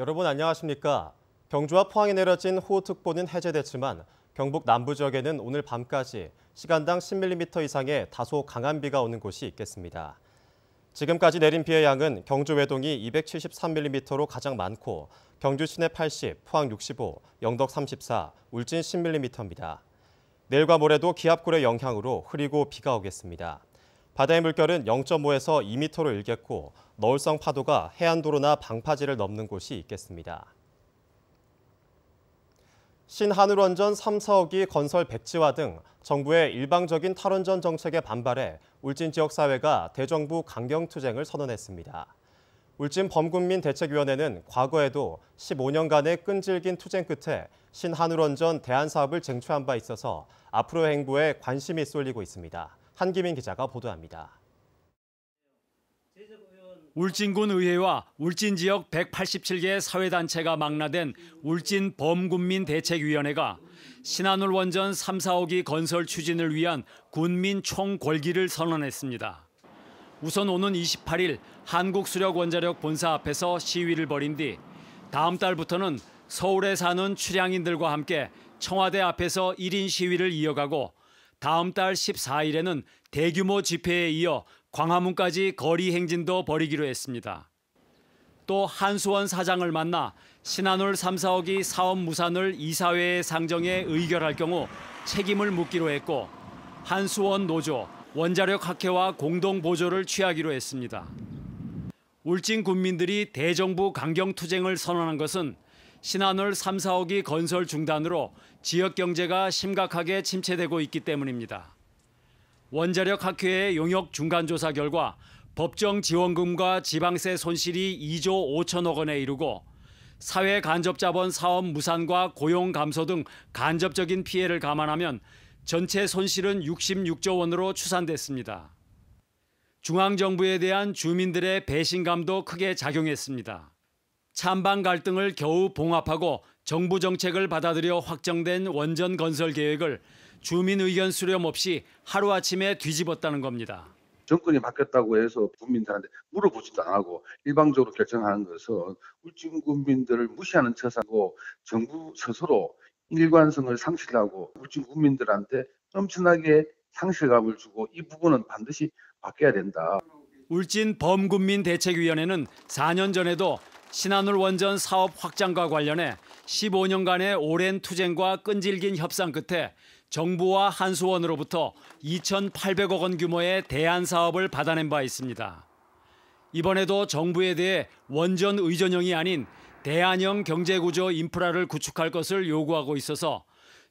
여러분 안녕하십니까? 경주와 포항에 내려진 호우특보는 해제됐지만 경북 남부 지역에는 오늘 밤까지 시간당 10mm 이상의 다소 강한 비가 오는 곳이 있겠습니다. 지금까지 내린 비의 양은 경주 외동이 273mm로 가장 많고 경주 시내 80, 포항 65, 영덕 34, 울진 10mm입니다. 내일과 모레도 기압골의 영향으로 흐리고 비가 오겠습니다. 바다의 물결은 0.5에서 2m로 일겠고 너울성 파도가 해안도로나 방파제를 넘는 곳이 있겠습니다. 신한울원전 3, 4호기 건설 백지화 등 정부의 일방적인 탈원전 정책에 반발해 울진 지역사회가 대정부 강경투쟁을 선언했습니다. 울진 범군민대책위원회는 과거에도 15년간의 끈질긴 투쟁 끝에 신한울원전 대안사업을 쟁취한 바 있어서 앞으로의 행보에 관심이 쏠리고 있습니다. 한기민 기자가 보도합니다. 울진군 의회와 울진 지역 187개 사회단체가 망라된 울진 범군민대책위원회가 신한울 원전 3, 4호기 건설 추진을 위한 군민 총궐기를 선언했습니다. 우선 오는 28일 한국수력원자력 본사 앞에서 시위를 벌인 뒤 다음 달부터는 서울에 사는 출향인들과 함께 청와대 앞에서 1인 시위를 이어가고 다음 달 14일에는 대규모 집회에 이어 광화문까지 거리 행진도 벌이기로 했습니다. 또 한수원 사장을 만나 신한울 3, 4호기 사업 무산을 이사회에 상정해 의결할 경우 책임을 묻기로 했고 한수원 노조, 원자력학회와 공동 보조를 취하기로 했습니다. 울진 군민들이 대정부 강경투쟁을 선언한 것은 신한울 3, 4호기 건설 중단으로 지역 경제가 심각하게 침체되고 있기 때문입니다. 원자력학회의 용역 중간조사 결과 법정 지원금과 지방세 손실이 2조 5천억 원에 이르고 사회간접자본 사업 무산과 고용 감소 등 간접적인 피해를 감안하면 전체 손실은 66조 원으로 추산됐습니다. 중앙정부에 대한 주민들의 배신감도 크게 작용했습니다. 찬반 갈등을 겨우 봉합하고 정부 정책을 받아들여 확정된 원전 건설 계획을 주민 의견 수렴 없이 하루아침에 뒤집었다는 겁니다. 정권이 바뀌었다고 해서 국민들한테 물어보지도 않고 일방적으로 결정하는 것은 울진 국민들을 무시하는 처사고 정부 스스로 일관성을 상실하고 울진 국민들한테 엄청나게 상실감을 주고 이 부분은 반드시 바뀌어야 된다. 울진 범군민대책위원회는 4년 전에도 신한울 원전 사업 확장과 관련해 15년간의 오랜 투쟁과 끈질긴 협상 끝에 정부와 한수원으로부터 2,800억 원 규모의 대안 사업을 받아낸 바 있습니다. 이번에도 정부에 대해 원전 의존형이 아닌 대안형 경제구조 인프라를 구축할 것을 요구하고 있어서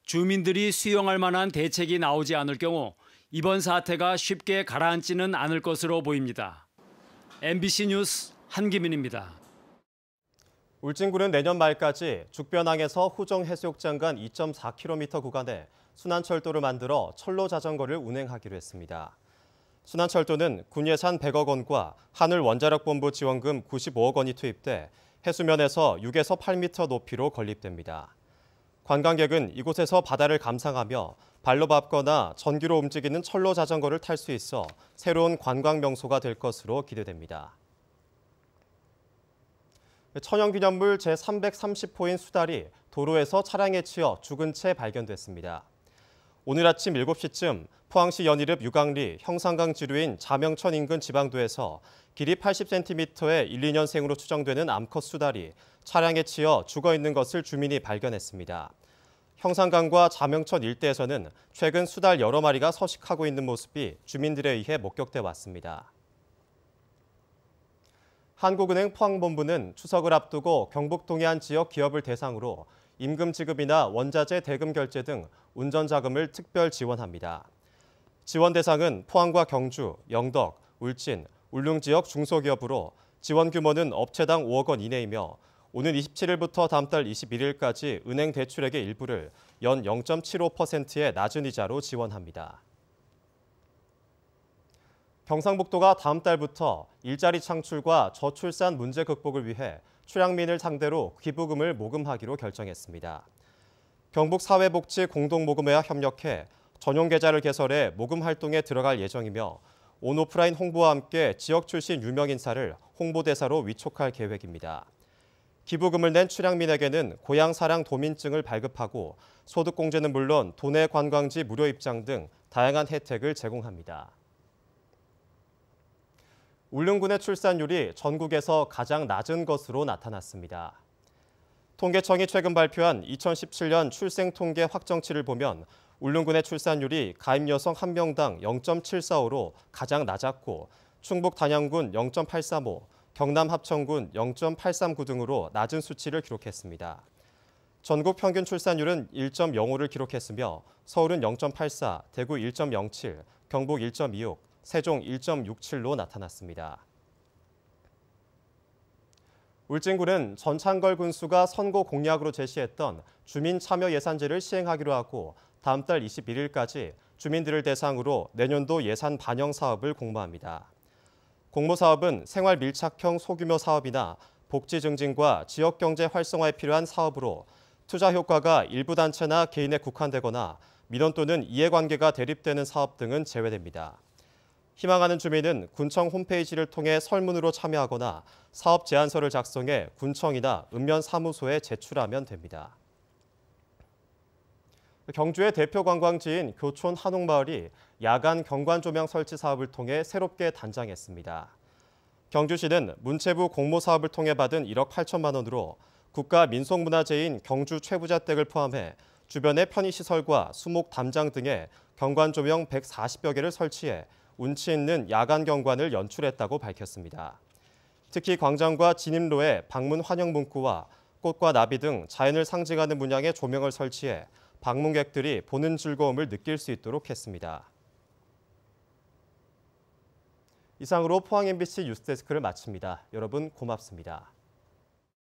주민들이 수용할 만한 대책이 나오지 않을 경우 이번 사태가 쉽게 가라앉지는 않을 것으로 보입니다. MBC 뉴스 한기민입니다. 울진군은 내년 말까지 죽변항에서 후정해수욕장 간 2.4km 구간에 순환철도를 만들어 철로 자전거를 운행하기로 했습니다. 순환철도는 군 예산 100억 원과 한울원자력본부 지원금 95억 원이 투입돼 해수면에서 6에서 8m 높이로 건립됩니다. 관광객은 이곳에서 바다를 감상하며 발로 밟거나 전기로 움직이는 철로 자전거를 탈 수 있어 새로운 관광 명소가 될 것으로 기대됩니다. 천연기념물 제330호인 수달이 도로에서 차량에 치여 죽은 채 발견됐습니다. 오늘 아침 7시쯤 포항시 연이읍 유강리 형산강 지류인 자명천 인근 지방도에서 길이 80cm의 1, 2년생으로 추정되는 암컷 수달이 차량에 치여 죽어 있는 것을 주민이 발견했습니다. 형산강과 자명천 일대에서는 최근 수달 여러 마리가 서식하고 있는 모습이 주민들에 의해 목격돼 왔습니다. 한국은행 포항본부는 추석을 앞두고 경북 동해안 지역 기업을 대상으로 임금 지급이나 원자재 대금 결제 등 운전자금을 특별 지원합니다. 지원 대상은 포항과 경주, 영덕, 울진, 울릉 지역 중소기업으로 지원 규모는 업체당 5억 원 이내이며 오는 27일부터 다음 달 21일까지 은행 대출액의 일부를 연 0.75%의 낮은 이자로 지원합니다. 경상북도가 다음 달부터 일자리 창출과 저출산 문제 극복을 위해 출향민을 상대로 기부금을 모금하기로 결정했습니다. 경북사회복지공동모금회와 협력해 전용 계좌를 개설해 모금 활동에 들어갈 예정이며 온오프라인 홍보와 함께 지역 출신 유명 인사를 홍보대사로 위촉할 계획입니다. 기부금을 낸 출향민에게는 고향사랑 도민증을 발급하고 소득공제는 물론 도내 관광지 무료 입장 등 다양한 혜택을 제공합니다. 울릉군의 출산율이 전국에서 가장 낮은 것으로 나타났습니다. 통계청이 최근 발표한 2017년 출생통계 확정치를 보면 울릉군의 출산율이 가입 여성 1명당 0.745로 가장 낮았고 충북 단양군 0.835, 경남 합천군 0.839 등으로 낮은 수치를 기록했습니다. 전국 평균 출산율은 1.05를 기록했으며 서울은 0.84, 대구 1.07, 경북 1.26, 세종 1.67로 나타났습니다. 울진군은 전창걸 군수가 선거 공약으로 제시했던 주민 참여 예산제를 시행하기로 하고 다음 달 21일까지 주민들을 대상으로 내년도 예산 반영 사업을 공모합니다. 공모 사업은 생활 밀착형 소규모 사업이나 복지 증진과 지역 경제 활성화에 필요한 사업으로 투자 효과가 일부 단체나 개인에 국한되거나 민원 또는 이해관계가 대립되는 사업 등은 제외됩니다. 희망하는 주민은 군청 홈페이지를 통해 설문으로 참여하거나 사업 제안서를 작성해 군청이나 읍면 사무소에 제출하면 됩니다. 경주의 대표 관광지인 교촌 한옥마을이 야간 경관 조명 설치 사업을 통해 새롭게 단장했습니다. 경주시는 문체부 공모 사업을 통해 받은 1억 8천만 원으로 국가 민속문화재인 경주 최부자댁을 포함해 주변의 편의시설과 수목 담장 등에 경관 조명 140여 개를 설치해 운치 있는 야간 경관을 연출했다고 밝혔습니다. 특히 광장과 진입로에 방문 환영 문구와 꽃과 나비 등 자연을 상징하는 문양의 조명을 설치해 방문객들이 보는 즐거움을 느낄 수 있도록 했습니다. 이상으로 포항 MBC 뉴스데스크를 마칩니다. 여러분 고맙습니다.